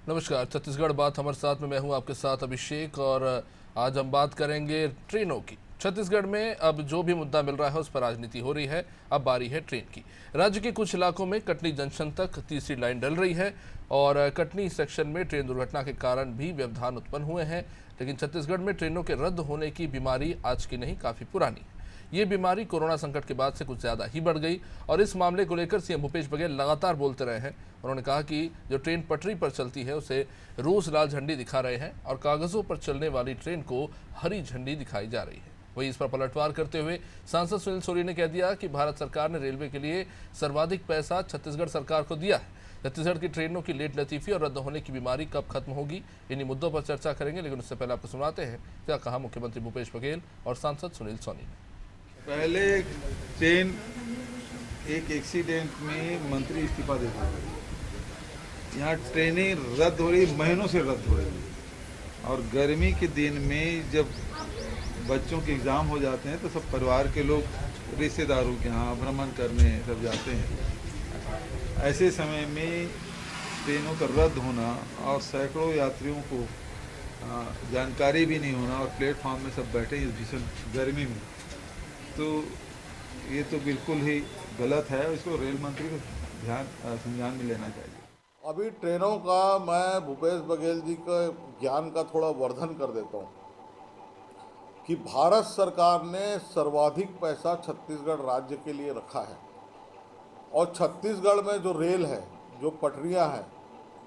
नमस्कार, छत्तीसगढ़ बात हमारे साथ में मैं हूं आपके साथ अभिषेक और आज हम बात करेंगे ट्रेनों की। छत्तीसगढ़ में अब जो भी मुद्दा मिल रहा है उस पर राजनीति हो रही है। अब बारी है ट्रेन की। राज्य के कुछ इलाकों में कटनी जंक्शन तक तीसरी लाइन डल रही है और कटनी सेक्शन में ट्रेन दुर्घटना के कारण भी व्यवधान उत्पन्न हुए हैं। लेकिन छत्तीसगढ़ में ट्रेनों के रद्द होने की बीमारी आज की नहीं, काफ़ी पुरानी है। ये बीमारी कोरोना संकट के बाद से कुछ ज़्यादा ही बढ़ गई और इस मामले को लेकर सीएम भूपेश बघेल लगातार बोलते रहे हैं। उन्होंने कहा कि जो ट्रेन पटरी पर चलती है उसे रोज लाल झंडी दिखा रहे हैं और कागजों पर चलने वाली ट्रेन को हरी झंडी दिखाई जा रही है। वहीं इस पर पलटवार करते हुए सांसद सुनील सोरी ने कह दिया कि भारत सरकार ने रेलवे के लिए सर्वाधिक पैसा छत्तीसगढ़ सरकार को दिया है। छत्तीसगढ़ की ट्रेनों की लेट लतीफी और रद्द होने की बीमारी कब खत्म होगी, इन्हीं मुद्दों पर चर्चा करेंगे। लेकिन उससे पहले आपको सुनाते हैं क्या कहा मुख्यमंत्री भूपेश बघेल और सांसद सुनील सोनी ने। पहले ट्रेन एक एक्सीडेंट में मंत्री इस्तीफा देते थे। यहाँ ट्रेनें रद्द हो रही, महीनों से रद्द हो रही। और गर्मी के दिन में जब बच्चों के एग्ज़ाम हो जाते हैं तो सब परिवार के लोग रिश्तेदारों के यहाँ भ्रमण करने सब जाते हैं। ऐसे समय में ट्रेनों का रद्द होना और सैकड़ों यात्रियों को जानकारी भी नहीं होना और प्लेटफॉर्म में सब बैठे इस भीषण गर्मी में, तो ये तो बिल्कुल ही गलत है। इसको रेल मंत्री को संज्ञान में लेना चाहिए। अभी ट्रेनों का मैं भूपेश बघेल जी के ज्ञान का थोड़ा वर्धन कर देता हूँ कि भारत सरकार ने सर्वाधिक पैसा छत्तीसगढ़ राज्य के लिए रखा है और छत्तीसगढ़ में जो रेल है, जो पटरियाँ हैं,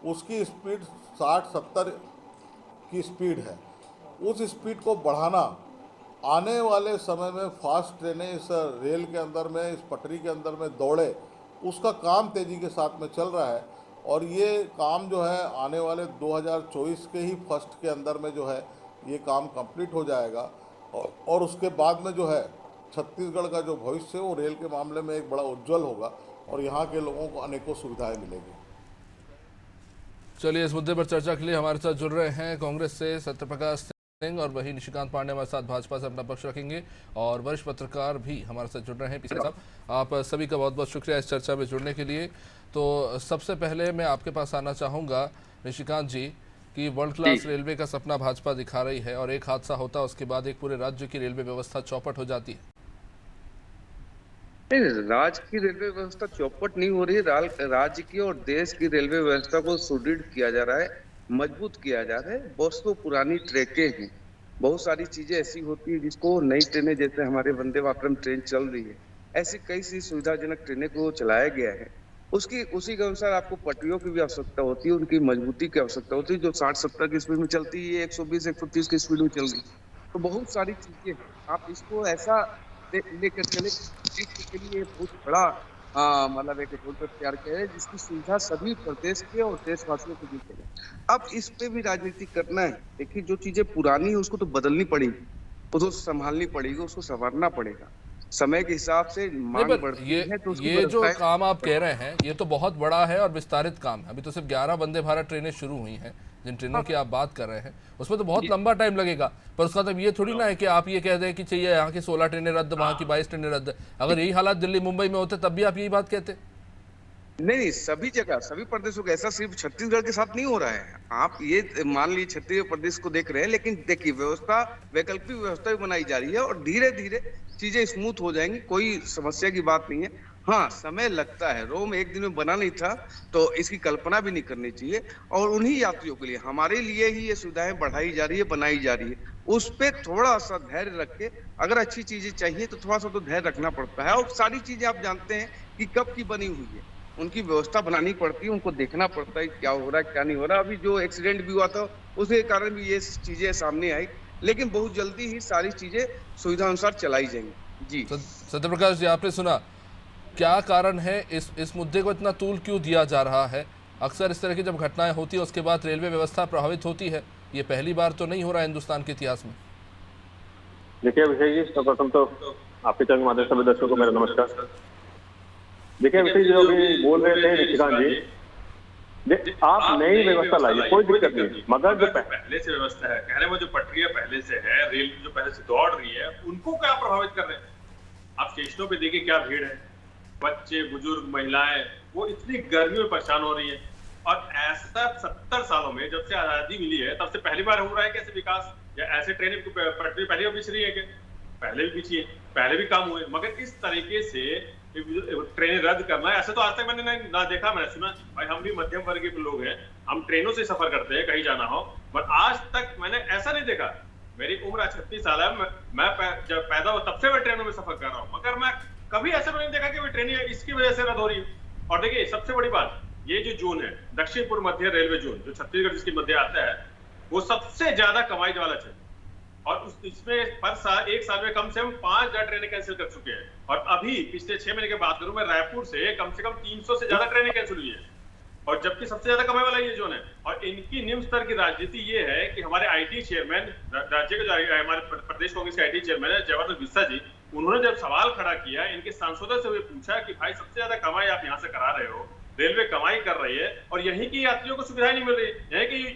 उसकी स्पीड 60-70 की स्पीड है। उस स्पीड को बढ़ाना, आने वाले समय में फास्ट ट्रेनें इस रेल के अंदर में, इस पटरी के अंदर में दौड़े, उसका काम तेज़ी के साथ में चल रहा है। और ये काम जो है आने वाले 2024 के ही फर्स्ट के अंदर में जो है ये काम कंप्लीट हो जाएगा और उसके बाद में जो है छत्तीसगढ़ का जो भविष्य है वो रेल के मामले में एक बड़ा उज्जवल होगा और यहाँ के लोगों को अनेकों सुविधाएँ मिलेगी। चलिए, इस मुद्दे पर चर्चा के लिए हमारे साथ जुड़ रहे हैं कांग्रेस से सत्यप्रकाश सिंह और वही निशिकांत पांडे हमारे साथ भाजपा से अपना पक्ष रखेंगे और वरिष्ठ पत्रकार भी हमारे साथ जुड़ रहे हैं। पिछले साहब, आप सभी का बहुत बहुत शुक्रिया इस चर्चा में जुड़ने के लिए। तो सबसे पहले मैं आपके पास आना चाहूँगा निशिकांत जी कि वर्ल्ड क्लास रेलवे का सपना भाजपा दिखा रही है और एक हादसा होता है उसके बाद एक पूरे राज्य की रेलवे व्यवस्था चौपट हो जाती है। राज्य की रेलवे व्यवस्था चौपट नहीं हो रही है। राज्य की और देश की रेलवे व्यवस्था को सुदृढ़ किया जा रहा है, मजबूत किया जा रहा है। बहुत तो पुरानी ट्रैकें हैं, बहुत सारी चीजें ऐसी होती है जिसको नई ट्रेनें, जैसे हमारे वंदे भारत ट्रेन चल रही है, ऐसी कई सी सुविधाजनक ट्रेनें को चलाया गया है। उसी के अनुसार आपको पटरियों की भी आवश्यकता होती है, उनकी मजबूती की आवश्यकता होती है। जो 60-70 की स्पीड में चलती है, 120-130 की स्पीड में चल रही है, तो बहुत सारी चीजें आप इसको ऐसा लेकर चले के लिए बहुत बड़ा मतलब एक रोड तैयार किया है जिसकी सुविधा सभी प्रदेश के और देशवासियों को मिलती है। अब इस पे भी राजनीति करना है। देखिए, जो चीजें पुरानी है उसको तो बदलनी पड़ेगी, उसको संभालनी पड़ेगी, उसको संवारना पड़ेगा। समय के हिसाब से मांग बढ़ती है तो ये जो काम आप कह रहे हैं ये तो बहुत बड़ा है और विस्तारित काम है। अभी तो सिर्फ 11 वंदे भारत ट्रेनें शुरू हुई हैं, जिन ट्रेनों की आप बात कर रहे हैं उसमें तो बहुत लंबा टाइम लगेगा। पर उसका मतलब ये थोड़ी ना है कि आप ये कह दें कि चाहिए यहाँ की 16 ट्रेनें रद्द, वहाँ की 22 ट्रेनें रद्द। अगर यही हालात दिल्ली मुंबई में होते तब भी आप यही बात कहते। नहीं, सभी जगह सभी प्रदेशों का, ऐसा सिर्फ छत्तीसगढ़ के साथ नहीं हो रहा है। आप ये मान लीजिए छत्तीसगढ़ प्रदेश को देख रहे हैं, लेकिन देखिए व्यवस्था, वैकल्पिक व्यवस्था भी बनाई जा रही है और धीरे धीरे चीजें स्मूथ हो जाएंगी। कोई समस्या की बात नहीं है। हाँ, समय लगता है, रोम एक दिन में बना नहीं था, तो इसकी कल्पना भी नहीं करनी चाहिए। और उन्हीं यात्रियों के लिए, हमारे लिए ही ये सुविधाएं बढ़ाई जा रही है, बनाई जा रही है। उस पे थोड़ा सा धैर्य रख के, अगर अच्छी चीजें चाहिए तो थोड़ा सा तो धैर्य रखना पड़ता है। और सारी चीजें आप जानते हैं कि कब की बनी हुई है, उनकी व्यवस्था बनानी पड़ती है, उनको देखना पड़ता है क्या हो रहा है क्या नहीं हो रहा। अभी जो एक्सीडेंट भी हुआ था उसके कारण भी ये चीजें सामने आई, लेकिन बहुत जल्दी ही सारी चीजें सुविधा अनुसार चलाई जाएंगी। जी सत्यप्रकाश जी, आपने सुना, क्या कारण है इस मुद्दे को इतना तूल क्यों दिया जा रहा है? अक्सर इस तरह की जब घटनाएं होती है उसके बाद रेलवे व्यवस्था प्रभावित होती है। ये पहली बार तो नहीं हो रहा है हिंदुस्तान के इतिहास में। देखिए अभिषेक जी, सर्वप्रथम तो आपके चैनल के माध्यम से सभी दर्शकों को मेरा नमस्कार। देखिए अभिषेक जी, जो अभी बोल रहे थे निशिकांत जी, आप नई व्यवस्था लाइए, कोई दिक्कत नहीं, मगर जो पहले से व्यवस्था है, कहने में जो पटरियां पहले से है, रेल जो पहले से दौड़ रही है, उनको क्या प्रभावित कर रहे हैं? आप स्टेशनों पे देखिए क्या भीड़ है, बच्चे, बुजुर्ग, महिलाएं, वो इतनी गर्मी में परेशान हो रही है। और ऐसा 70 सालों में जब से आजादी मिली है तब से पहली बार हो रहा है कैसे विकास, या ऐसे ट्रेन पटरी पहले भी बिछ रही है क्या? पहले भी बिछी है, पहले भी काम हुए, मगर इस तरीके से ट्रेन रद्द करना है ऐसा तो आज तक मैंने ना देखा, मैंने सुना। भाई हम भी मध्यम वर्ग के लोग हैं, हम ट्रेनों से सफर करते हैं कहीं जाना हो, पर आज तक मैंने ऐसा नहीं देखा। मेरी उम्र 36 साल है, मैं जब पैदा हुआ तब से मैं ट्रेनों में सफर कर रहा हूँ, मगर मैं कभी ऐसा नहीं देखा कि ट्रेन इसकी वजह से रद्द हो रही है। और देखिए सबसे बड़ी बात, ये जो जोन है दक्षिण पूर्व मध्य रेलवे जोन, जो छत्तीसगढ़ जिसके मध्य आता है, वो सबसे ज्यादा कमाई वाला क्षेत्र, और इसमें पर साल एक साल में कम से कम 5000 ट्रेनें कैंसिल कर चुके हैं। और अभी पिछले 6 महीने की बात करूं मैं, रायपुर से कम 300 से ज्यादा ट्रेनें कैंसिल हुई है, और जबकि सबसे ज्यादा कमाई वाला ये जोन है। और इनकी निम्न स्तर की राजनीति ये है कि हमारे आईटी चेयरमैन, राज्य के जो हमारे प्रदेश कांग्रेस के आईटी चेयरमैन है जयवर्धन बिस्सा जी, उन्होंने जब सवाल खड़ा किया, इनके सांसदों से हुए पूछा कि भाई सबसे ज्यादा कमाई आप यहाँ से करा रहे हो, रेलवे कमाई कर रही है और यहीं की यात्रियों को सुविधाएं नहीं मिल रही,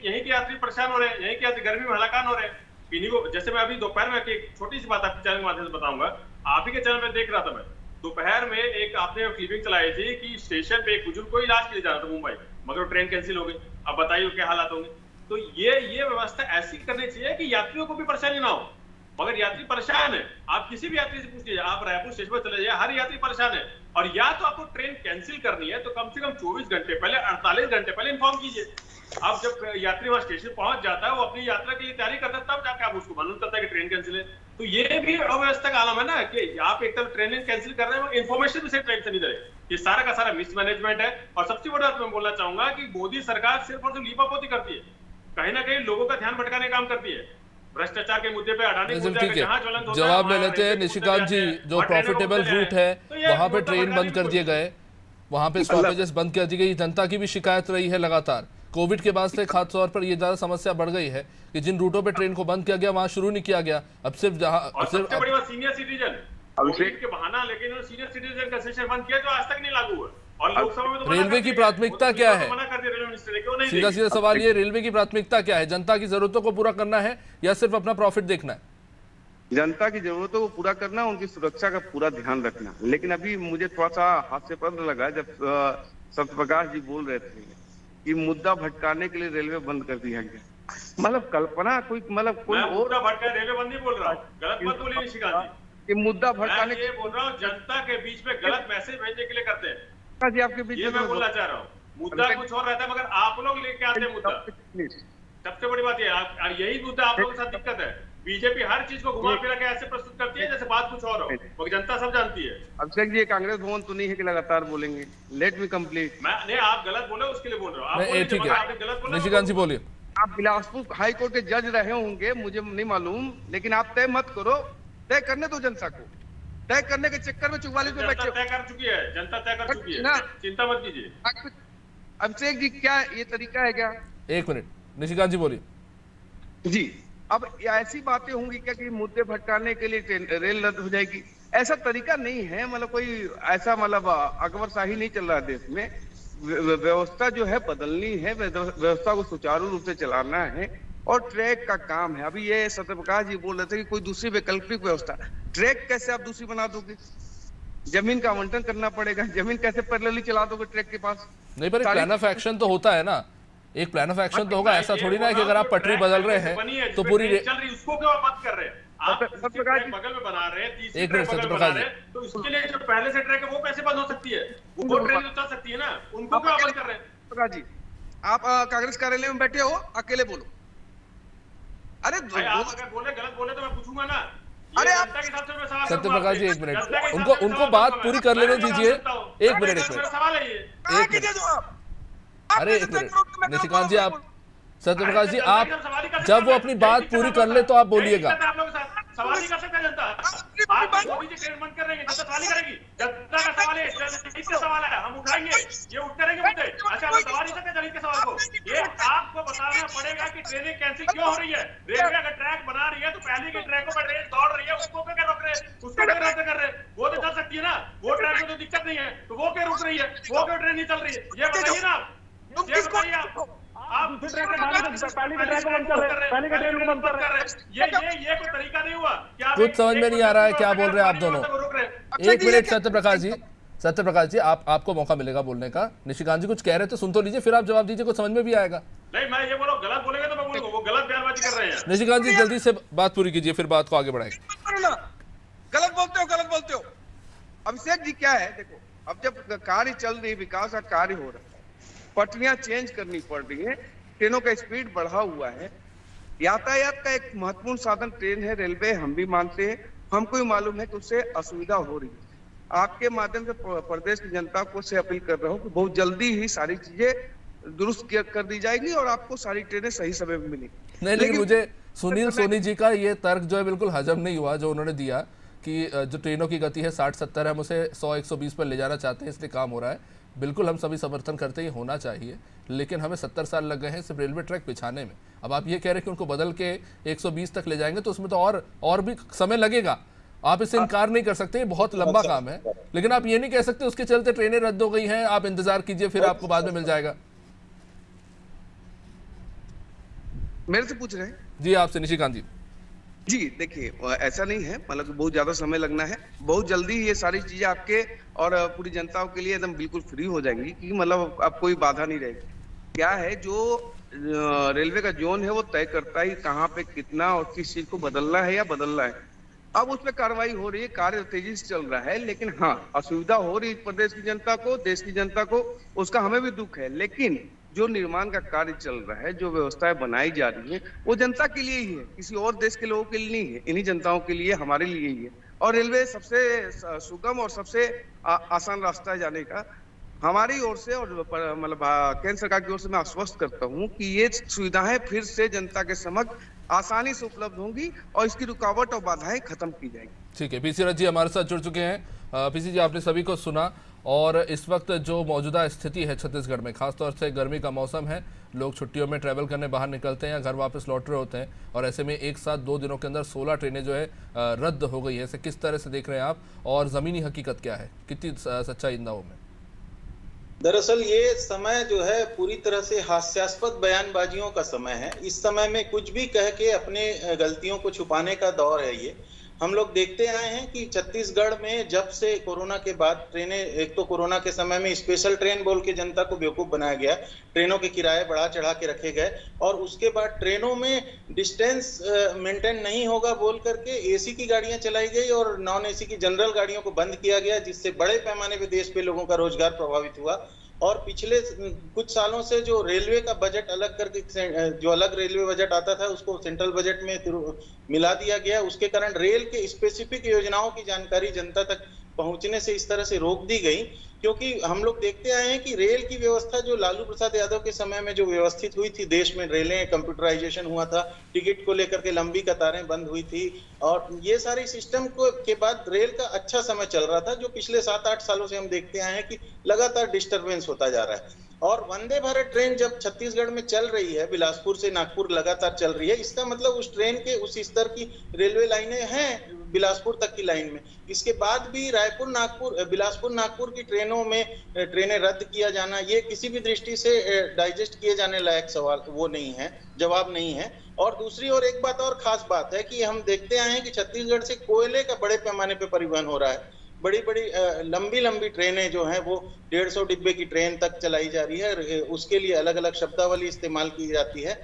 यहीं के यात्री परेशान हो रहे हैं, यहीं के यात्री गर्मी में हलाकान हो रहे हैं। इन्हीं को, जैसे मैं अभी दोपहर में एक छोटी सी बात आपके चैनल के माध्यम से बताऊंगा, आप ही के चैनल में देख रहा था मैं, दोपहर में एक आपने क्लिपिंग चलाई थी कि स्टेशन पे एक बुजुर्ग को इलाज के लिए जाना था मुंबई, मगर ट्रेन कैंसिल हो गई। अब बताइए क्या हालात होंगे। तो ये व्यवस्था ऐसी करनी चाहिए कि यात्रियों को भी परेशानी ना हो, मगर यात्री परेशान है। आप किसी भी यात्री से पूछ लीजिए, आप रायपुर स्टेशन पर चले जाइए, हर यात्री परेशान है। और या तो आपको ट्रेन कैंसिल करनी है तो कम से कम 24 घंटे पहले, 48 घंटे पहले इन्फॉर्म कीजिए। आप जब यात्री वहां स्टेशन पहुंच जाता है, वो अपनी यात्रा के लिए तैयारी करता है, तब जाके आप उसको मालूम करता है कि ट्रेन कैंसिल है। तो ये भी अव्यवस्था का आलम है ना, कि आप एक तरफ ट्रेन कैंसिल कर रहे हैं, इन्फॉर्मेशन भी सही टाइम से नहीं दे रहे। ये सारा का सारा मिसमैनेजमेंट है। और सबसे बड़ा बात मैं बोलना चाहूंगा कि मोदी सरकार सिर्फ और सिर्फ लीपापोती करती है, कहीं ना कहीं लोगों का ध्यान भटकाने का काम करती है। भ्रष्टाचार के मुद्दे पे अडानी ठीक है, जवाब ले लेते हैं निशिकांत जी। जो प्रॉफिटेबल रूट है वहां पे ट्रेन बंद कर दिए गए, वहां पे स्टॉपेजेस बंद कर दी गई। जनता की भी शिकायत रही है लगातार, कोविड के बाद से खास तौर पर ये ज्यादा समस्या बढ़ गई है कि जिन रूटों पे ट्रेन को बंद किया गया वहां शुरू नहीं किया गया। अब सिर्फ सबसे बड़ी बात सीनियर सिटीजन, अभिषेक के बहाना, लेकिन उन्होंने सीनियर सिटीजन का सेशन बंद किया जो आज तक नहीं लागू हुआ। और लोकसभा में तो रेलवे की प्राथमिकता क्या है? सीधा सीधा सवाल ये, रेलवे की प्राथमिकता क्या है? जनता की जरूरतों को पूरा करना है या सिर्फ अपना प्रॉफिट देखना है? जनता की जरूरतों को पूरा करना, उनकी सुरक्षा का पूरा ध्यान रखना। लेकिन अभी मुझे थोड़ा सा हास्यास्पद लगा जब सत्यप्रकाश जी बोल रहे थे कि मुद्दा भटकाने के लिए रेलवे बंद कर दिया गया। मतलब कल्पना कोई, मतलब कोई और मुद्दा भटका, रेलवे बंद नहीं बोल रहा हूँ, गलत मत बोलिए निशिकांत जी। कि मुद्दा भटकाने ये बोल रहा हूँ जनता के बीच में गलत मैसेज भेजने के लिए करते हैं जी, आपके बीच ये मैं बोलना चाह रहा हूँ। मुद्दा कुछ और रहता है, मगर आप लोग लेके आते हैं मुद्दा। सबसे बड़ी बात ये, यही मुद्दा आप लोगों के साथ दिक्कत है। बीजेपी हर चीज को घुमा फिरा के ऐसे प्रस्तुत करती है जैसे बात कुछ और हो, मगर जनता सब जानती है। अभिषेक जी, कांग्रेस भवन तो नहीं है कि लगातार बोलेंगे। Let me complete. नहीं, आप गलत बोले उसके लिए बोल रहे हो। ठीक है, निशिकांत जी बोलिए। आप बिलासपुर हाई कोर्ट के जज रहे होंगे, मुझे नहीं मालूम, लेकिन आप तय मत करो, तय करने दो जनता को। तय करने के चक्कर में 44 में बैठे। तय कर चुकी है जनता, तय कर चुकी है, चिंता मत कीजिए। अभिषेक जी, क्या ये तरीका है क्या? एक मिनट, निशिकांत जी बोलिए। जी, अब ऐसी बातें होंगी क्या कि मुद्दे भटकाने के लिए रेल रद्द हो जाएगी? ऐसा तरीका नहीं है। मतलब कोई ऐसा मतलब अकबरशाही नहीं चल रहा है देश में। व्यवस्था जो है बदलनी है, व्यवस्था को सुचारू रूप से चलाना है और ट्रैक का काम है। अभी ये सत्यप्रकाश जी बोल रहे थे कि कोई दूसरी वैकल्पिक व्यवस्था, ट्रैक कैसे आप दूसरी बना दोगे? जमीन का आवंटन करना पड़ेगा। जमीन कैसे पैरेलली चला दोगे ट्रैक के पास? नहीं, पर एक प्लान ऑफ एक्शन तो होता है ना, एक प्लान ऑफ एक्शन तो होगा। ऐसा थोड़ी ना है कि अगर आप पटरी बदल रहे हैं तो पूरी चल रही, उसको क्यों मत कर रहे हैं आप? बगल में बना रहे हैं, एक मिनट सत्यप्रकाश जी, तो उसके लिए जो पहले से ट्रैक है वो कैसे बंद हो सकती है? वो ट्रेन तो चल सकती है ना, उनको क्यों बंद कर रहे हैं? सत्यप्रकाश जी, आप कांग्रेस कार्यालय में बैठे हो, अकेले बोलो। अरे आप अगर बोले गलत बोले तो मैं पूछूंगा ना। अरे सत्यप्रकाश जी, एक मिनट, उनको बात पूरी कर लेने दीजिए। एक मिनट, सवाल है ये। अरे एक मिनट, निशिकांत जी, आप सत्यप्रकाश जी, आप जब वो अपनी बात पूरी कर ले तो आप बोलिएगा। सवाल ही कर सकता है जनता। आप मोदी जी ट्रेन बंद कर रहे हैं, जनता सवाल ही करेगी। जनता का सवाल है, इसका सवाल है, हम उठाएंगे, ये उठते रहेंगे मुद्दे। अच्छा, हम दबा नहीं सकते दलित के सवाल को। ये आपको बताना पड़ेगा कि ट्रेनें कैंसिल क्यों हो रही है। रेलवे अगर ट्रैक बना रही है तो पहले के ट्रैकों पर ट्रेन दौड़ रही है, उसको क्या रोक रहे हैं? उसको क्या रद्द कर रहे हैं? वो तो चल सकती है ना, वो ट्रैक में तो दिक्कत नहीं है, तो वो क्यों रुक रही है? वो क्यों ट्रेन नहीं चल रही है? ये बताइए ना, ये बताइए आप। आप दूसरे ट्रैक को बंद कर रहे हैं। ये कोई तरीका नहीं हुआ। कुछ समझ में नहीं आ रहा है क्या बोल रहे हैं आप दोनों। एक मिनट सत्यप्रकाश जी, सत्य प्रकाश जी, आपको मौका मिलेगा बोलने का। निशिकांत जी कुछ कह रहे थे, सुन तो लीजिए, फिर आप जवाब दीजिए, कुछ समझ में भी आएगा। नहीं, मैं ये बोला गलत बोलेंगे तो मैं बोलूंगा, वो गलत बयानबाजी कर रहे हैं। निशिकांत जी जल्दी से बात पूरी कीजिए, फिर बात को आगे बढ़ाएंगे। गलत बोलते हो। अभिषेक जी क्या है, देखो अब जब कार्य चल रही, विकास का कार्य हो रहा है, पटरियां चेंज करनी पड़ रही है, ट्रेनों का स्पीड बढ़ा हुआ है, यातायात का एक महत्वपूर्ण साधन ट्रेन है, रेलवे हम भी मानते हैं, हमको भी मालूम है कि उससे असुविधा हो रही है। आपके माध्यम से प्रदेश की जनता को से अपील कर रहा हूँ कि बहुत जल्दी ही सारी चीजें दुरुस्त कर दी जाएगी और आपको सारी ट्रेनें सही समय में मिलेंगी। नहीं, लेकिन मुझे सुनील सोनी जी का ये तर्क जो है बिल्कुल हजम नहीं हुआ, जो उन्होंने दिया कि जो ट्रेनों की गति है 60-70 है, हम उसे 100-120 पर ले जाना चाहते हैं, इसलिए काम हो रहा है। बिल्कुल हम सभी समर्थन करते हैं, होना चाहिए, लेकिन हमें 70 साल लग गए हैं सिर्फ रेलवे ट्रैक बिछाने में। अब आप ये कह रहे हैं कि उनको बदल के 120 तक ले जाएंगे, तो उसमें तो और भी समय लगेगा। आप इससे इनकार नहीं कर सकते, ये बहुत लंबा काम है, लेकिन आप ये नहीं कह सकते उसके चलते ट्रेनें रद्द हो गई हैं, आप इंतजार कीजिए, फिर आपको बाद में मिल जाएगा। मेरे से पूछ रहे हैं जी, आपसे निशिकांत जी। जी देखिए, ऐसा नहीं है, मतलब बहुत ज्यादा समय लगना है, बहुत जल्दी ये सारी चीजें आपके और पूरी जनता के लिए एकदम बिल्कुल फ्री हो जाएंगी, कि मतलब अब कोई बाधा नहीं रहेगी। क्या है, जो रेलवे का जोन है वो तय करता है कहाँ पे कितना और किस चीज को बदलना है या बदलना है। अब उस पर कार्रवाई हो रही है, कार्य तेजी से चल रहा है, लेकिन हाँ असुविधा हो रही है प्रदेश की जनता को, देश की जनता को, उसका हमें भी दुख है। लेकिन जो निर्माण का कार्य चल रहा है, जो व्यवस्थाएं बनाई जा रही है, वो जनता के लिए ही है, किसी और देश के लोगों के लिए नहीं है, इन्हीं जनताओं के लिए, हमारे लिए ही है। और रेलवे सबसे सुगम और सबसे आसान रास्ता है जाने का। हमारी ओर से और मतलब केंद्र सरकार की ओर से मैं आश्वस्त करता हूँ कि ये सुविधाएं फिर से जनता के समक्ष आसानी से उपलब्ध होंगी और इसकी रुकावट और बाधाएं खत्म की जाएंगी। ठीक है, पीसी रथ जी हमारे साथ जुड़ चुके हैं। पीसी जी, आपने सभी को सुना, और इस वक्त जो मौजूदा स्थिति है छत्तीसगढ़ में, खासतौर से गर्मी का मौसम है, लोग छुट्टियों में ट्रैवल करने बाहर निकलते हैं या घर वापस लौट रहे होते हैं, और ऐसे में एक साथ 2 दिनों के अंदर 16 ट्रेनें जो है रद्द हो गई है। इसे किस तरह से देख रहे हैं आप, और ज़मीनी हकीकत क्या है, कितनी सच्चाई इन दावों में? दरअसल ये समय जो है पूरी तरह से हास्यास्पद बयानबाजियों का समय है। इस समय में कुछ भी कह के अपने गलतियों को छुपाने का दौर है ये। हम लोग देखते आए हैं कि छत्तीसगढ़ में जब से कोरोना के बाद ट्रेनें, एक तो कोरोना के समय में स्पेशल ट्रेन बोल के जनता को बेवकूफ बनाया गया, ट्रेनों के किराए बढ़ा चढ़ा के रखे गए, और उसके बाद ट्रेनों में डिस्टेंस मेंटेन नहीं होगा बोल करके एसी की गाड़ियां चलाई गई और नॉन एसी की जनरल गाड़ियों को बंद किया गया, जिससे बड़े पैमाने पे देश पे लोगों का रोजगार प्रभावित हुआ। और पिछले कुछ सालों से जो रेलवे का बजट अलग करके, जो अलग रेलवे बजट आता था उसको सेंट्रल बजट में मिला दिया गया, उसके कारण रेल के स्पेसिफिक योजनाओं की जानकारी जनता तक पहुंचने से इस तरह से रोक दी गई। क्योंकि हम लोग देखते आए हैं कि रेल की व्यवस्था जो लालू प्रसाद यादव के समय में जो व्यवस्थित हुई थी, देश में रेलें कंप्यूटराइजेशन हुआ था, टिकट को लेकर के लंबी कतारें बंद हुई थी, और ये सारे सिस्टम को के बाद रेल का अच्छा समय चल रहा था, जो पिछले 7-8 सालों से हम देखते आए हैं कि लगातार डिस्टरबेंस होता जा रहा है। और वंदे भारत ट्रेन जब छत्तीसगढ़ में चल रही है, बिलासपुर से नागपुर लगातार चल रही है, इसका मतलब उस ट्रेन के उस स्तर की रेलवे लाइनें हैं बिलासपुर तक की लाइन में। इसके बाद भी रायपुर नागपुर, बिलासपुर नागपुर की ट्रेनों में ट्रेनें रद्द किया जाना, ये किसी भी दृष्टि से डाइजेस्ट किए जाने लायक सवाल वो नहीं है, जवाब नहीं है। और दूसरी ओर एक बात और खास बात है कि हम देखते आए हैं कि छत्तीसगढ़ से कोयले का बड़े पैमाने पर परिवहन हो रहा है। बड़ी बड़ी लंबी ट्रेनें जो हैं वो 150 डिब्बे की ट्रेन तक चलाई जा रही है, उसके लिए अलग अलग शब्दावली इस्तेमाल की जाती है।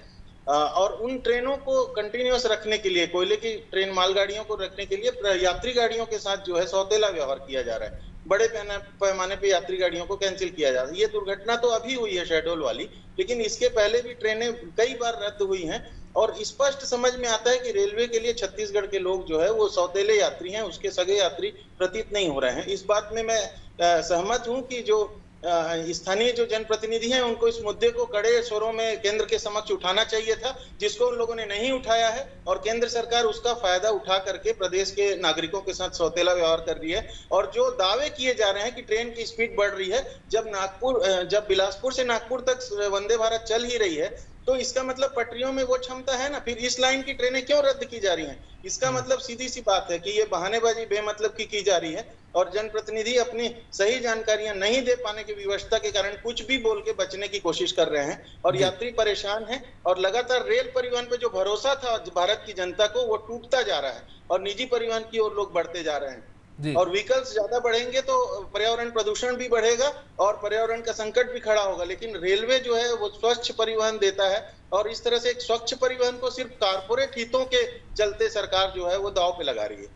और उन ट्रेनों को कंटिन्यूअस रखने के लिए, कोयले की ट्रेन मालगाड़ियों को रखने के लिए यात्री गाड़ियों के साथ जो है सौतेला व्यवहार किया जा रहा है, बड़े पैमाने पे यात्री गाड़ियों को कैंसिल किया जा रहा है। ये दुर्घटना तो अभी हुई है शहडोल वाली, लेकिन इसके पहले भी ट्रेनें कई बार रद्द हुई हैं। और स्पष्ट समझ में आता है कि रेलवे के लिए छत्तीसगढ़ के लोग जो है वो सौतेले यात्री हैं, उसके सगे यात्री प्रतीत नहीं हो रहे हैं। इस बात में मैं सहमत हूं कि जो स्थानीय जो जनप्रतिनिधि हैं उनको इस मुद्दे को कड़े स्वरों में केंद्र के समक्ष उठाना चाहिए था, जिसको उन लोगों ने नहीं उठाया है, और केंद्र सरकार उसका फायदा उठा करके प्रदेश के नागरिकों के साथ सौतेला व्यवहार कर रही है। और जो दावे किए जा रहे हैं कि ट्रेन की स्पीड बढ़ रही है, जब बिलासपुर से नागपुर तक वंदे भारत चल ही रही है, तो इसका मतलब पटरियों में वो क्षमता है ना, फिर इस लाइन की ट्रेनें क्यों रद्द की जा रही हैं? इसका मतलब सीधी सी बात है कि ये बहानेबाजी बेमतलब की जा रही है, और जनप्रतिनिधि अपनी सही जानकारियां नहीं दे पाने की विवशता के कारण कुछ भी बोल के बचने की कोशिश कर रहे हैं, और यात्री परेशान हैं। और लगातार रेल परिवहन पे जो भरोसा था भारत की जनता को, वो टूटता जा रहा है, और निजी परिवहन की ओर लोग बढ़ते जा रहे हैं। जी। और व्हीकल्स ज्यादा बढ़ेंगे तो पर्यावरण प्रदूषण भी बढ़ेगा और पर्यावरण का संकट भी खड़ा होगा। लेकिन रेलवे जो है वो स्वच्छ परिवहन देता है, और इस तरह से एक स्वच्छ परिवहन को सिर्फ कारपोरेट हितों के चलते सरकार जो है वो दांव पे लगा रही है।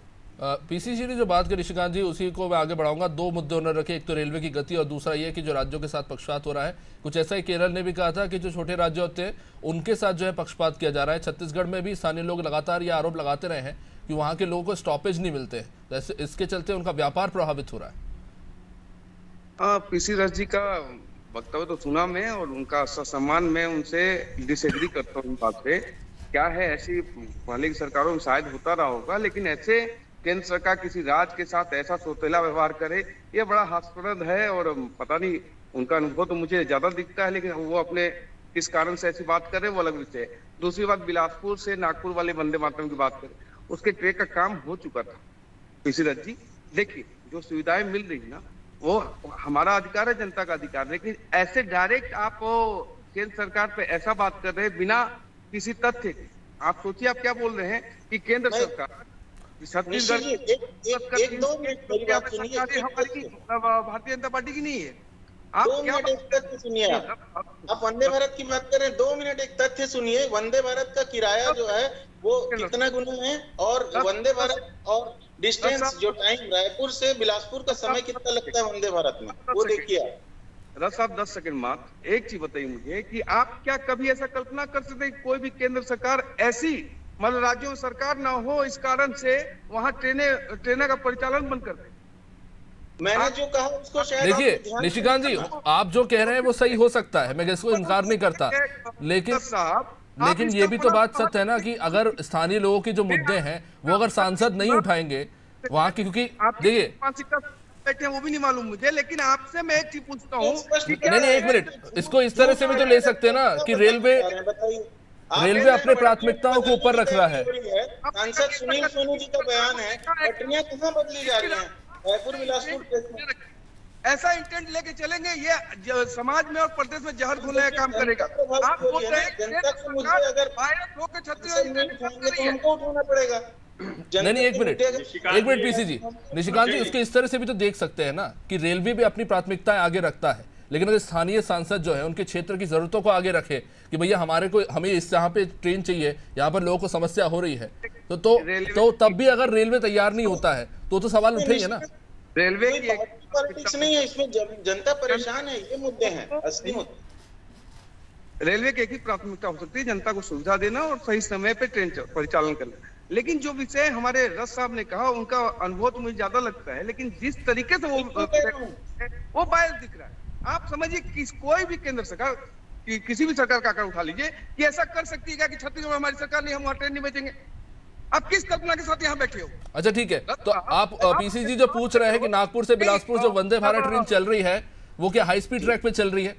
पीसीजी ने जो बात करी निशिकांत जी, उसी को मैं आगे बढ़ाऊंगा। दो मुद्दे उन्होंने रखे, एक तो रेलवे की गति और दूसरा ये कि जो राज्यों के साथ पक्षपात हो रहा है। कुछ ऐसा ही केरल ने भी कहा था कि जो छोटे राज्य होते हैं उनके साथ जो है पक्षपात किया जा रहा है। छत्तीसगढ़ में भी स्थानीय लोग लगातार ये आरोप लगाते रहे हैं कि वहाँ के लोगों को स्टॉपेज नहीं मिलते, तो इसके चलते उनका व्यापार प्रभावित हो रहा है। पीसी रस जी का वक्तव्य तो सुना मैं, और उनका सम्मान मैं उनसे डिसएग्री करता हूँ। बात पे क्या है, ऐसी पहले की सरकारों में शायद होता रहा होगा, लेकिन ऐसे केंद्र सरकार किसी राज्य के साथ ऐसा सौतेला व्यवहार करे, ये बड़ा हास्यास्पद है। और पता नहीं, उनका अनुभव तो मुझे ज्यादा दिखता है, लेकिन वो अपने किस कारण से ऐसी बात कर रहे हैं वो अलग विषय है। दूसरी बात, बिलासपुर से नागपुर वाले वंदे मातरम की बात करें, उसके ट्रेक का काम हो चुका था। पीसी रथ जी देखिए, जो सुविधाएं मिल रही ना वो हमारा अधिकार है, जनता का अधिकार, लेकिन ऐसे डायरेक्ट आप केंद्र सरकार पे ऐसा बात कर रहे हैं बिना किसी तथ्य के। आप सोचिए आप क्या बोल रहे हैं कि केंद्र सरकार छत्तीसगढ़ भारतीय जनता पार्टी की नहीं है। आप 2 मिनट एक तथ्य सुनिए। आप वंदे भारत की बात करें, 2 मिनट एक तथ्य सुनिए। वंदे भारत का किराया जो है वो कितना गुना है, और वंदे भारत और डिस्टेंस जो टाइम रायपुर से बिलासपुर का समय कितना लगता है वंदे भारत में, वो देखिए आप। रस साहब 10 सेकंड मात्र एक चीज बताइए मुझे कि आप क्या कभी ऐसा कल्पना कर सकते हैं कोई भी केंद्र सरकार ऐसी, मतलब राज्यों में सरकार ना हो इस कारण से वहां ट्रेनें का परिचालन बंद कर दे? मैंने जो कहा उसको शायद देखिए निशिकांत जी, आप जो कह रहे हैं वो सही हो सकता है, मैं इसको इनकार नहीं करता, लेकिन ये भी तो बात सत्य है ना कि अगर स्थानीय लोगों के जो मुद्दे हैं वो अगर सांसद नहीं उठाएंगे वहां की, क्योंकि देखिए बैठे वो भी नहीं मालूम मुझे, लेकिन आपसे मैं एक चीज पूछता हूँ। नहीं एक मिनट, इसको इस तरह से भी तो ले सकते हैं ना कि रेलवे अपने प्राथमिकताओं को ऊपर रख रहा है। सांसद सुनील सोनी जी का बयान है, पटरियां कहाँ बदली जा रही हैं, रायपुर बिलासपुर। ऐसा इंटेंट लेके चलेंगे, ये समाज में और प्रदेश में जहर घोलने का काम करेगा। आप बोल रहे हैं जनता को मुझे अगर उनको उठाना पड़ेगा। नहीं एक मिनट पीसी जी, निशिकांत जी, उसके इस तरह से भी तो देख सकते हैं ना कि रेलवे भी अपनी प्राथमिकताएं आगे रखता है, लेकिन अगर स्थानीय सांसद जो है उनके क्षेत्र की जरूरतों को आगे रखे कि भैया हमें इस यहाँ पे ट्रेन चाहिए, यहाँ पर लोगों को समस्या हो रही है, तो तब भी अगर रेलवे तैयार नहीं होता है तो सवाल उठेंगे ना। रेलवे की पॉलिटिक्स नहीं है इसमें, जनता परेशान है, ये मुद्दे हैं असली मुद्दे। रेलवे की एक ही प्राथमिकता हो सकती है, जनता को सुविधा देना और सही समय पे ट्रेन परिचालन करना। लेकिन जो विषय हमारे रस साहब ने कहा, उनका अनुभव तो मुझे ज्यादा लगता है, लेकिन जिस तरीके से वो बायस दिख रहा है, आप समझिए कि कोई भी केंद्र सरकार किसी भी सरकार का आंकड़ा उठा लीजिए कि ऐसा कर सकती है क्या कि छत्तीसगढ़ में हमारी सरकार नहीं, हम वहां ट्रेन नहीं बेचेंगे। आप किस कल्पना के साथ यहाँ बैठे हो? अच्छा ठीक है, तो आप पीसीजी जो पूछ रहे हैं कि नागपुर से बिलासपुर जो वंदे भारत ट्रेन चल रही है वो क्या हाई स्पीड ट्रैक पे चल रही है?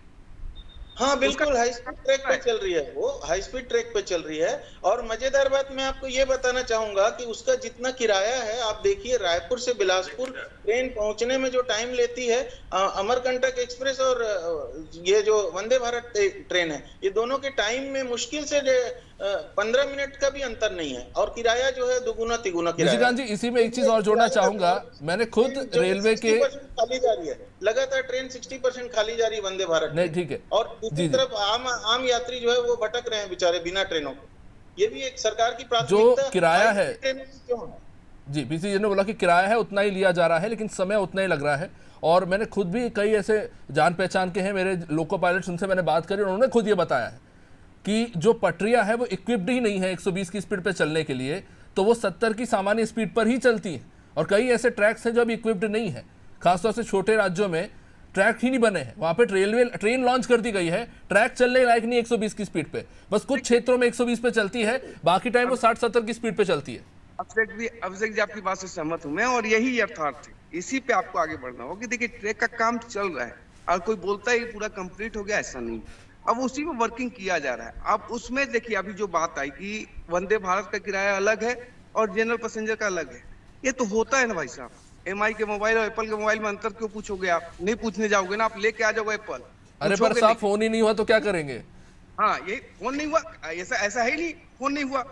हाँ बिल्कुल हाई स्पीड ट्रैक पे चल रही है, वो हाई स्पीड ट्रैक पे चल रही है। और मजेदार बात मैं आपको ये बताना चाहूंगा कि उसका जितना किराया है, आप देखिए रायपुर से बिलासपुर ट्रेन पहुंचने में जो टाइम लेती है, अमरकंटक एक्सप्रेस और ये जो वंदे भारत ट्रेन है, ये दोनों के टाइम में मुश्किल से 15 मिनट का भी अंतर नहीं है, और किराया जो है दुगुना तिगुना किराया। निशिकांत जी, इसी में एक चीज और जोड़ना चाहूंगा, मैंने खुद रेलवे के खाली जा रही है, लगातार ट्रेन 60% खाली जा रही है वंदे भारत। नहीं ठीक है, और दूसरी तरफ आम यात्री जो है वो भटक रहे हैं बेचारे बिना ट्रेनों के। ये भी एक सरकार की प्राथमिकता। जो किराया है जी, पीसीजी ने बोला कि किराया है उतना ही लिया जा रहा है, लेकिन समय उतना ही लग रहा है। और मैंने खुद भी कई ऐसे जान पहचान के हैं मेरे लोको पायलट्स, उनसे मैंने बात करी, उन्होंने खुद ये बताया है कि जो पटरियां है वो इक्विप्ड ही नहीं है 120 की स्पीड पर चलने के लिए, तो वो 70 की सामान्य स्पीड पर ही चलती हैं। और कई ऐसे ट्रैक्स हैं जो अभी इक्विप्ड नहीं है, खासतौर से छोटे राज्यों में ट्रैक ही नहीं बने हैं, वहां पे ट्रेन लॉन्च कर दी गई है, ट्रैक चलने लायक नहीं 120 की स्पीड पे, बस कुछ क्षेत्रों में 120 पे चलती है, बाकी टाइम वो 60-70 की स्पीड पे चलती है। अभिषेक जी आपकी बात से सहमत हूं मैं, और यही यथार्थ है, इसी पे आपको आगे बढ़ना होगा कि देखिए ट्रैक का काम चल रहा है, और कोई बोलता है पूरा कंप्लीट हो गया, ऐसा नहीं, अब उसी में वर्किंग किया जा रहा है। अब उसमें देखिए अभी जो बात आई कि वंदे भारत का किराया अलग है और जनरल पैसेंजर का अलग है, ये तो होता है ना भाई साहब। एमआई के मोबाइल और एप्पल के मोबाइल में अंतर क्यों पूछोगे? आप नहीं पूछने जाओगे ना, आप लेके आ जाओगे एप्पल। अरे पर साहब फोन ही नहीं हुआ तो क्या करेंगे? हाँ, ये फोन नहीं हुआ, ऐसा है ही नहीं, फोन नहीं हुआ,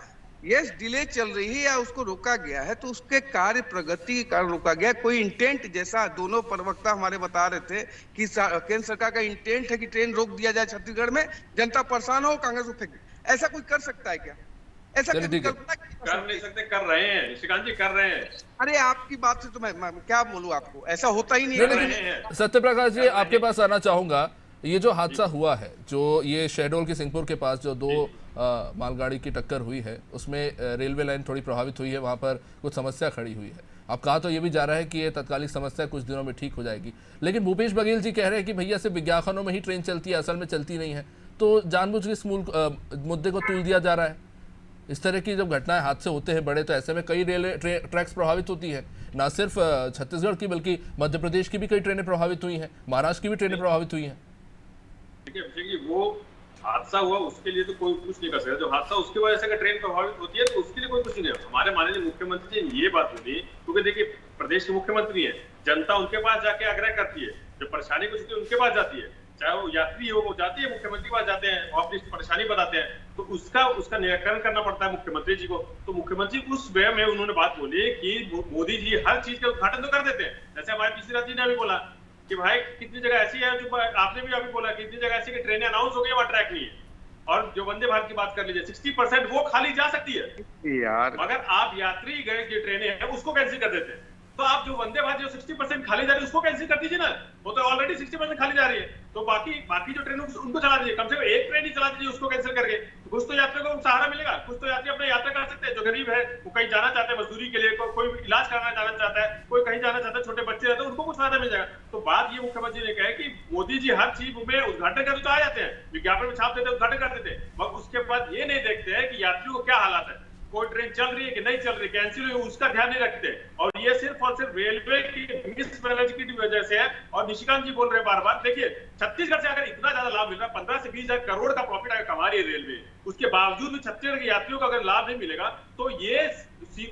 यस डिले चल रही है या उसको रोका गया है, तो उसके कार्य प्रगति के कारण रोका गया है। कोई इंटेंट, जैसा दोनों प्रवक्ता हमारे बता रहे थे कि केंद्र सरकार का इंटेंट है कि ट्रेन रोक दिया जाए छत्तीसगढ़ में, जनता परेशान हो, कांग्रेस को फेंक दे, ऐसा कोई कर सकता है क्या? ऐसा चलिए, ठीक है। कर नहीं सकते, कर रहे हैं निशिकांत जी, कर रहे हैं। अरे आपकी बात से तो मैं क्या बोलूं आपको, ऐसा होता ही नहीं नहीं, है। लेकिन सत्यप्रकाश जी आपके पास आना चाहूंगा। ये जो हादसा हुआ है, जो ये शहडोल के सिंहपुर के पास जो दो मालगाड़ी की टक्कर हुई है, उसमें रेलवे लाइन थोड़ी प्रभावित हुई है, वहाँ पर कुछ समस्या खड़ी हुई है। अब कहा तो ये भी जा रहा है कि ये तत्कालिक समस्या कुछ दिनों में ठीक हो जाएगी, लेकिन भूपेश बघेल जी कह रहे हैं कि भैया सिर्फ विज्ञापनों में ही ट्रेन चलती है, असल में चलती नहीं है। तो जानबूझ के इस मूल मुद्दे को तूल दिया जा रहा है। इस तरह की जब घटनाएं, हादसे होते हैं बड़े, तो ऐसे में कई रेलवे ट्रैक्स प्रभावित होती है, ना सिर्फ छत्तीसगढ़ की बल्कि मध्य प्रदेश की भी कई ट्रेनें प्रभावित हुई हैं, महाराष्ट्र की भी ट्रेनें प्रभावित हुई हैं। देखिए अभिषेक जी, वो हादसा हुआ उसके लिए तो कोई कुछ नहीं कर सकता। जो हादसा उसकी वजह से अगर ट्रेन प्रभावित होती है तो उसके लिए कोई कुछ नहीं है। हमारे माननीय मुख्यमंत्री जी ने ये बात बोली, क्योंकि देखिए प्रदेश के मुख्यमंत्री है, जनता उनके पास जाके आग्रह करती है, जो परेशानी कुछ होती है उनके पास जाती है, चाहे वो यात्री हो, वो जाती है, मुख्यमंत्री के पास जाते हैं और अपनी परेशानी बताते हैं, तो उसका निराकरण करना पड़ता है मुख्यमंत्री जी को। तो मुख्यमंत्री उस वे में उन्होंने बात बोली कि मोदी जी हर चीज का उद्घाटन तो कर देते हैं। जैसे हमारे पिछली रात जी ने अभी बोला कि भाई कितनी जगह ऐसी है, जो आपने भी अभी बोला, कितनी जगह ऐसी कि ट्रेनें अनाउंस हो गई, वहां ट्रैक नहीं है। और जो वंदे भारत की बात कर लीजिए, 60% वो खाली जा सकती है यार, मगर आप यात्री गए जो ट्रेनें हैं उसको कैंसिल कर देते हैं। तो आप जो वंदे भारत जो 60% खाली जा रही है उसको कैंसिल कर दीजिए ना, वो तो ऑलरेडी 60% खाली जा रही है। तो बाकी जो ट्रेन उनको चला दीजिए, कम से कम एक ट्रेन ही चला दीजिए उसको कैंसिल करके। कुछ तो यात्रियों को सहारा मिलेगा, कुछ तो यात्री अपने यात्रा कर सकते हैं। जो गरीब है वो कहीं जाना चाहते हैं मजदूरी के लिए, कोई इलाज कराना जाना चाहता है, कोई कहीं जाना चाहता है, छोटे बच्चे रहते हैं, उनको कुछ फायदा मिल जाएगा। तो बात ये मुख्यमंत्री ने कहा कि मोदी जी हर चीज में उद्घाटन करते तो आ जाते हैं, विज्ञापन में छाप देते, उद्घाटन कर देते, मगर उसके बाद ये नहीं देखते हैं कि यात्रियों को क्या हालात है, कोई ट्रेन चल रही है कि नहीं चल रही, कैंसिल हुई, उसका ध्यान नहीं रखते। और ये सिर्फ और सिर्फ रेलवे की मिसमैनेजमेंट की वजह से है। और निशिकांत जी बोल रहे हैं बार बार, देखिए छत्तीसगढ़ से अगर इतना ज्यादा लाभ मिल रहा है, 15 से 20 हजार करोड़ का प्रॉफिट अगर कमा रही है रेलवे, उसके बावजूद भी छत्तीसगढ़ के यात्रियों को अगर लाभ नहीं मिलेगा, तो ये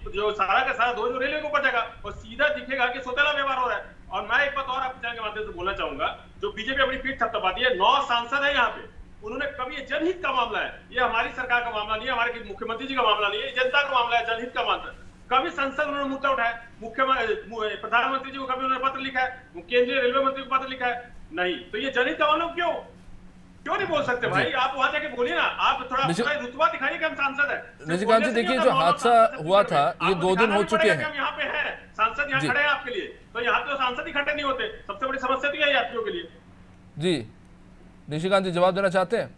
जो सारा का सारा दोष रेलवे को ऊपर जाएगा और सीधा दिखेगा कि सौतेला व्यवहार हो रहा है। और मैं एक बात और आपके चैनल के माध्यम से बोलना चाहूंगा, जो बीजेपी अपनी पीठ थपथपाती है, 9 सांसद है यहाँ पे, उन्होंने कभी ये जनहित का मामला है, ये हमारी सरकार का मामला नहीं है, हमारे मुख्यमंत्री जी का मामला नहीं है, जनता का मामला है, जनहित का मामला है। कभी संसद उन्होंने मुद्दा उठाया, मुख्यमंत्री प्रधानमंत्री जी को कभी उन्होंने पत्र लिखा है, केंद्रीय रेलवे मंत्री को पत्र लिखा है, नहीं। तो ये जनहित का मामला क्यों नहीं बोल सकते भाई? आप वहां जाके बोलिए ना, आप थोड़ा रुतबा दिखाइए कि हम सांसद है। निशिकांत जी देखिए, जो हादसा हुआ था ये 2 दिन हो चुके हैं, हम यहाँ पे है, सांसद यहाँ खड़े हैं आपके लिए, तो यहाँ पे तो सांसद ही खड़े नहीं होते। सबसे बड़ी समस्या तो यही यात्रियों के लिए। जी निशिकांत जी जवाब देना चाहते हैं?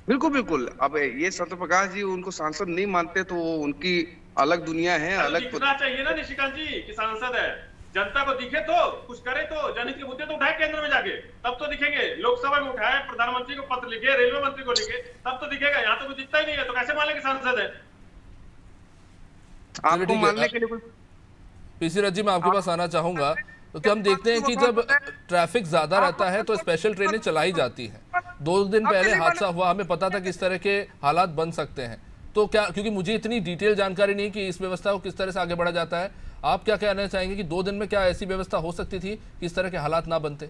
बिल्कुल बिल्कुल। अब ये सत्यप्रकाश जी उनको सांसद नहीं मानते तो उनकी अलग दुनिया है, अलग दिखना चाहिए ना निशिकांत जी कि सांसद है, जनता को दिखे तो कुछ करे, तो जनहित के मुद्दे तो उठाए केंद्र में जाके, तब तो दिखेंगे। लोकसभा में उठाए, प्रधानमंत्री को पत्र लिखे, रेलवे मंत्री को लिखे, तब तो दिखेगा। यहाँ तो कुछ दिखता ही नहीं है, तो कैसे मान लेंगे सांसद है? आपको मानने के लिए पीसी रथ जी मैं आपके पास आना चाहूंगा, क्योंकि हम देखते हैं कि जब ट्रैफिक ज्यादा रहता है तो स्पेशल ट्रेनें चलाई जाती हैं। 2 दिन पहले हादसा हुआ, हमें पता था कि इस तरह के हालात बन सकते हैं, तो क्या, क्योंकि मुझे इतनी डिटेल जानकारी नहीं कि इस व्यवस्था को किस तरह से आगे बढ़ा जाता है, आप क्या कहना चाहेंगे कि 2 दिन में क्या ऐसी व्यवस्था हो सकती थी कि इस तरह के हालात ना बनते?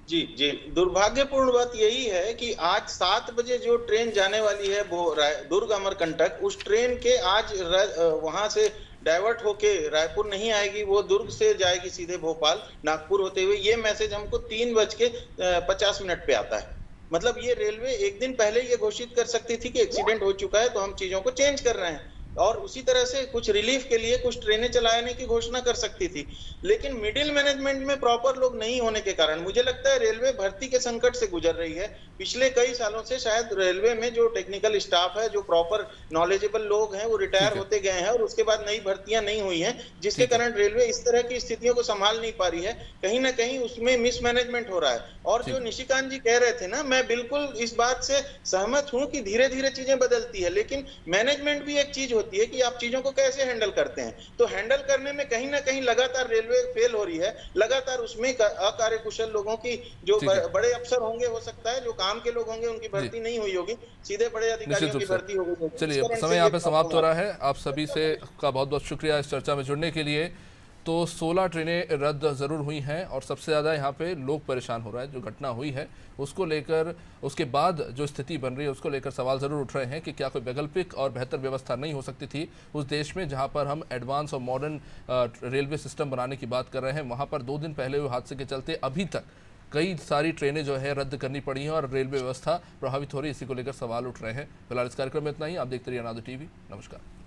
जी जी, दुर्भाग्यपूर्ण बात यही है कि आज 7 बजे जो ट्रेन जाने वाली है वो दुर्ग अमरकंटक, उस ट्रेन के आज वहां से डाइवर्ट होके रायपुर नहीं आएगी, वो दुर्ग से जाएगी सीधे भोपाल नागपुर होते हुए। ये मैसेज हमको 3:50 पे आता है। मतलब ये रेलवे एक दिन पहले ये घोषित कर सकती थी कि एक्सीडेंट हो चुका है तो हम चीजों को चेंज कर रहे हैं, और उसी तरह से कुछ रिलीफ के लिए कुछ ट्रेनें चलाने की घोषणा कर सकती थी। लेकिन मिडिल मैनेजमेंट में प्रॉपर लोग नहीं होने के कारण मुझे लगता है रेलवे भर्ती के संकट से गुजर रही है। पिछले कई सालों से शायद रेलवे में जो टेक्निकल स्टाफ है, जो प्रॉपर नॉलेजेबल लोग हैं, वो रिटायर होते गए हैं और उसके बाद नई भर्तियां नहीं हुई हैं, जिसके कारण रेलवे इस तरह की स्थितियों को संभाल नहीं पा रही है। कहीं ना कहीं उसमें मिसमैनेजमेंट हो रहा है। और जो निशिकांत जी कह रहे थे ना, मैं बिल्कुल इस बात से सहमत हूं कि धीरे धीरे चीजें बदलती है, लेकिन मैनेजमेंट भी एक चीज होती है कि आप चीजों को कैसे हैंडल करते हैं। तो हैंडल करने में कहीं ना कहीं लगातार रेलवे फेल हो रही है, लगातार उसमें अकार्यकुशल लोगों की जो बड़े अफसर होंगे, हो सकता है जो काम के लोग होंगे उनकी भर्ती नहीं हुई होगी, सीधे बड़े अधिकारियों की भर्ती होगी। चलिए समय यहाँ पे समाप्त हो रहा है। आप सभी से का बहुत बहुत शुक्रिया इस चर्चा में जुड़ने के लिए। तो 16 ट्रेनें रद्द ज़रूर हुई हैं और सबसे ज़्यादा यहाँ पे लोग परेशान हो रहा है। जो घटना हुई है उसको लेकर, उसके बाद जो स्थिति बन रही है उसको लेकर सवाल ज़रूर उठ रहे हैं कि क्या कोई वैकल्पिक और बेहतर व्यवस्था नहीं हो सकती थी उस देश में जहाँ पर हम एडवांस और मॉडर्न रेलवे सिस्टम बनाने की बात कर रहे हैं। वहाँ पर 2 दिन पहले हुए हादसे के चलते अभी तक कई सारी ट्रेनें जो है रद्द करनी पड़ी हैं और रेलवे व्यवस्था प्रभावित हो रही है। इसी को लेकर सवाल उठ रहे हैं। फिलहाल इस कार्यक्रम में इतना ही। आप देखते रहिए अनादर टीवी। नमस्कार।